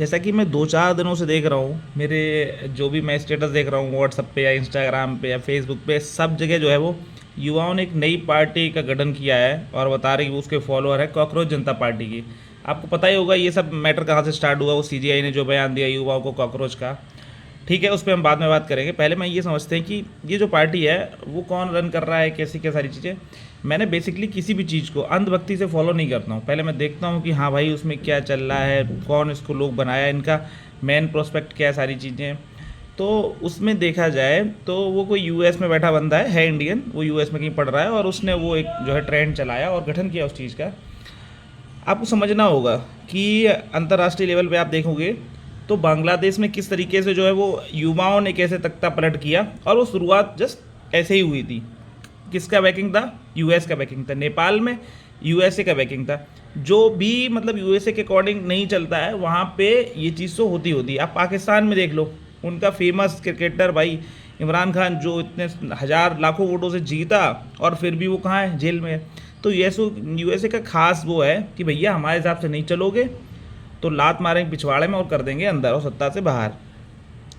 जैसा कि मैं 2-4 दिनों से देख रहा हूँ, मेरे जो भी मैं स्टेटस देख रहा हूँ व्हाट्सएप पे या इंस्टाग्राम पे या फेसबुक पे, सब जगह जो है वो युवाओं ने एक नई पार्टी का गठन किया है और बता रहे कि वो उसके फॉलोअर है कॉकरोच जनता पार्टी की। आपको पता ही होगा ये सब मैटर कहाँ से स्टार्ट हुआ, वो सीजीआई ने जो बयान दिया युवाओं को कॉकरोच का। ठीक है, उस पर हम बाद में बात करेंगे। पहले मैं ये समझते हैं कि ये जो पार्टी है वो कौन रन कर रहा है, कैसी क्या सारी चीज़ें। मैंने बेसिकली किसी भी चीज़ को अंधभक्ति से फॉलो नहीं करता हूँ। पहले मैं देखता हूँ कि हाँ भाई उसमें क्या चल रहा है, कौन इसको लोग बनाया, इनका मेन प्रोस्पेक्ट क्या है, सारी चीज़ें। तो उसमें देखा जाए तो वो कोई यूएस में बैठा बंदा है इंडियन, वो यूएस में कहीं पढ़ रहा है और उसने वो एक जो है ट्रेंड चलाया और गठन किया उस चीज़ का। आपको समझना होगा कि अंतर्राष्ट्रीय लेवल पे आप देखोगे तो बांग्लादेश में किस तरीके से जो है वो युवाओं ने कैसे तख्ता पलट किया, और वो शुरुआत जस्ट ऐसे ही हुई थी। किसका बैकिंग था? यूएस का बैकिंग था। नेपाल में यूएसए का बैकिंग था। जो भी मतलब यूएसए के अकॉर्डिंग नहीं चलता है वहाँ पे ये चीज़ तो होती होती है। आप पाकिस्तान में देख लो, उनका फेमस क्रिकेटर भाई इमरान खान जो इतने हज़ार लाखों वोटों से जीता और फिर भी वो कहाँ है? जेल में है। तो यूएसए का खास वो है कि भैया हमारे हिसाब से नहीं चलोगे तो लात मारेंगे पिछवाड़े में और कर देंगे अंदर और सत्ता से बाहर।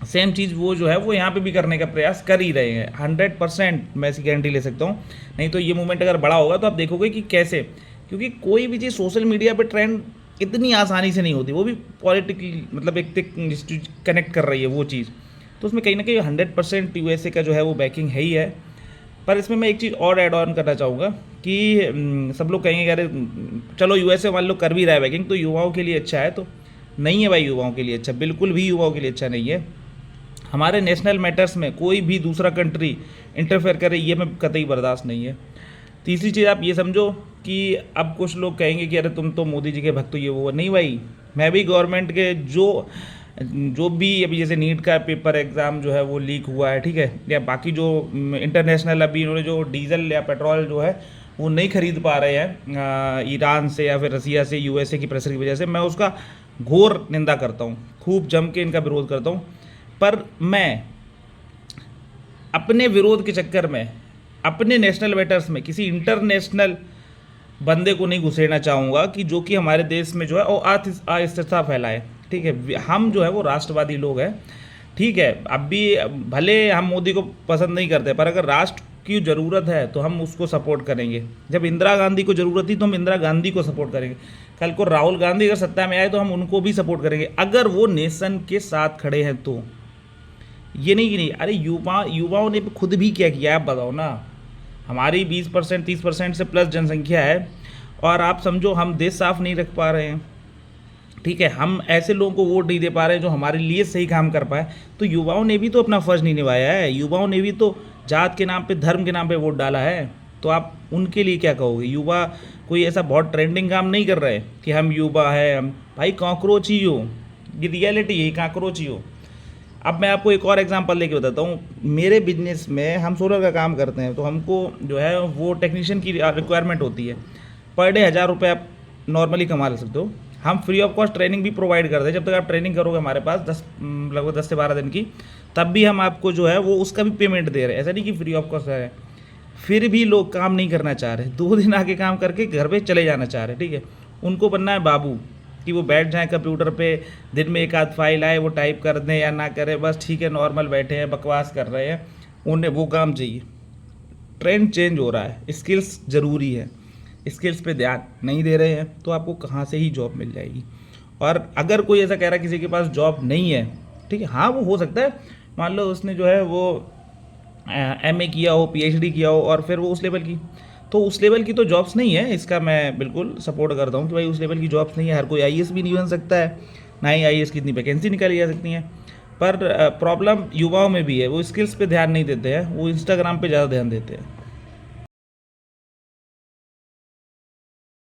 सेम चीज़ वो जो है वो यहाँ पे भी करने का प्रयास कर ही रहे हैं। 100% मैं ऐसी गारंटी ले सकता हूँ। नहीं तो ये मूवमेंट अगर बड़ा होगा तो आप देखोगे कि कैसे, क्योंकि कोई भी चीज़ सोशल मीडिया पे ट्रेंड इतनी आसानी से नहीं होती, वो भी पॉलिटिकली मतलब एक कनेक्ट कर रही है वो चीज़। तो उसमें कहीं ना कहीं 100% यूएसए का जो है वो बैकिंग है ही है। पर इसमें मैं एक चीज़ और ऐड ऑन करना चाहूँगा कि सब लोग कहेंगे अरे चलो यूएसए मान लो कर भी रहा है बैकिंग तो युवाओं के लिए अच्छा है, तो नहीं है भाई युवाओं के लिए अच्छा, बिल्कुल भी युवाओं के लिए अच्छा नहीं है। हमारे नेशनल मैटर्स में कोई भी दूसरा कंट्री इंटरफेयर करे ये मैं कतई बर्दाश्त नहीं है। तीसरी चीज़ आप ये समझो कि अब कुछ लोग कहेंगे कि अरे तुम तो मोदी जी के भक्त हो, ये वो नहीं भाई। मैं भी गवर्नमेंट के जो भी अभी जैसे नीट का पेपर एग्ज़ाम जो है वो लीक हुआ है, ठीक है, या बाकी जो इंटरनेशनल अभी इन्होंने जो डीजल या पेट्रोल जो है वो नहीं खरीद पा रहे हैं ईरान से या फिर रसिया से, यूएसए की प्रेशर की वजह से, मैं उसका घोर निंदा करता हूँ, खूब जम के इनका विरोध करता हूँ। पर मैं अपने विरोध के चक्कर में अपने नेशनल मैटर्स में किसी इंटरनेशनल बंदे को नहीं घुसेड़ना चाहूँगा कि जो कि हमारे देश में जो है वो अस्थिरता फैलाए। ठीक है, हम जो है वो राष्ट्रवादी लोग हैं। ठीक है, अब भी भले हम मोदी को पसंद नहीं करते, पर अगर राष्ट्र की ज़रूरत है तो हम उसको सपोर्ट करेंगे। जब इंदिरा गांधी को ज़रूरत थी तो हम इंदिरा गांधी को सपोर्ट करेंगे। कल को राहुल गांधी अगर सत्ता में आए तो हम उनको भी सपोर्ट करेंगे, अगर वो नेशन के साथ खड़े हैं तो। ये नहीं कि नहीं, अरे युवाओं ने खुद भी क्या किया है आप बताओ ना। हमारी 20% 30% से प्लस जनसंख्या है और आप समझो हम देश साफ नहीं रख पा रहे हैं। ठीक है, हम ऐसे लोगों को वोट नहीं दे पा रहे हैं जो हमारे लिए सही काम कर पाए। तो युवाओं ने भी तो अपना फ़र्ज़ नहीं निभाया है। युवाओं ने भी तो जात के नाम पे, धर्म के नाम पे वोट डाला है। तो आप उनके लिए क्या कहोगे? युवा कोई ऐसा बहुत ट्रेंडिंग काम नहीं कर रहे कि हम युवा है, हम भाई कॉकरोच ही हो। ये रियलिटी है, कॉकरोच ही हो। अब मैं आपको एक और एग्जांपल लेके बताता हूँ। मेरे बिजनेस में हम सोलर का काम करते हैं तो हमको जो है वो टेक्नीशियन की रिक्वायरमेंट होती है। पर डे 1000 रुपये आप नॉर्मली कमा सकते हो। हम फ्री ऑफ कॉस्ट ट्रेनिंग भी प्रोवाइड करते हैं। जब तक आप ट्रेनिंग करोगे हमारे पास लगभग 10 से 12 दिन की, तब भी हम आपको जो है वो उसका भी पेमेंट दे रहे हैं। ऐसा नहीं कि फ्री ऑफ कॉस्ट है। फिर भी लोग काम नहीं करना चाह रहे, 2 दिन आके काम करके घर पे चले जाना चाह रहे। ठीक है, उनको बनना है बाबू कि वो बैठ जाएं कंप्यूटर पे, दिन में एक आध फाइल आए वो टाइप कर दें या ना करें, बस ठीक है नॉर्मल बैठे हैं बकवास कर रहे हैं, उन्हें वो काम चाहिए। ट्रेंड चेंज हो रहा है, स्किल्स ज़रूरी है। स्किल्स पे ध्यान नहीं दे रहे हैं तो आपको कहाँ से ही जॉब मिल जाएगी। और अगर कोई ऐसा कह रहा है किसी के पास जॉब नहीं है, ठीक है, हाँ वो हो सकता है, मान लो उसने जो है वो एमए किया हो, पीएचडी किया हो और फिर वो उस लेवल की, तो उस लेवल की तो जॉब्स नहीं है। इसका मैं बिल्कुल सपोर्ट करता हूँ कि भाई उस लेवल की जॉब्स नहीं है। हर कोई आईएएस भी नहीं बन सकता है, ना ही आईएएस की इतनी वैकेंसी निकाली जा सकती है। पर प्रॉब्लम युवाओं में भी है, वो स्किल्स पे ध्यान नहीं देते हैं, वो इंस्टाग्राम पे ज़्यादा ध्यान देते हैं।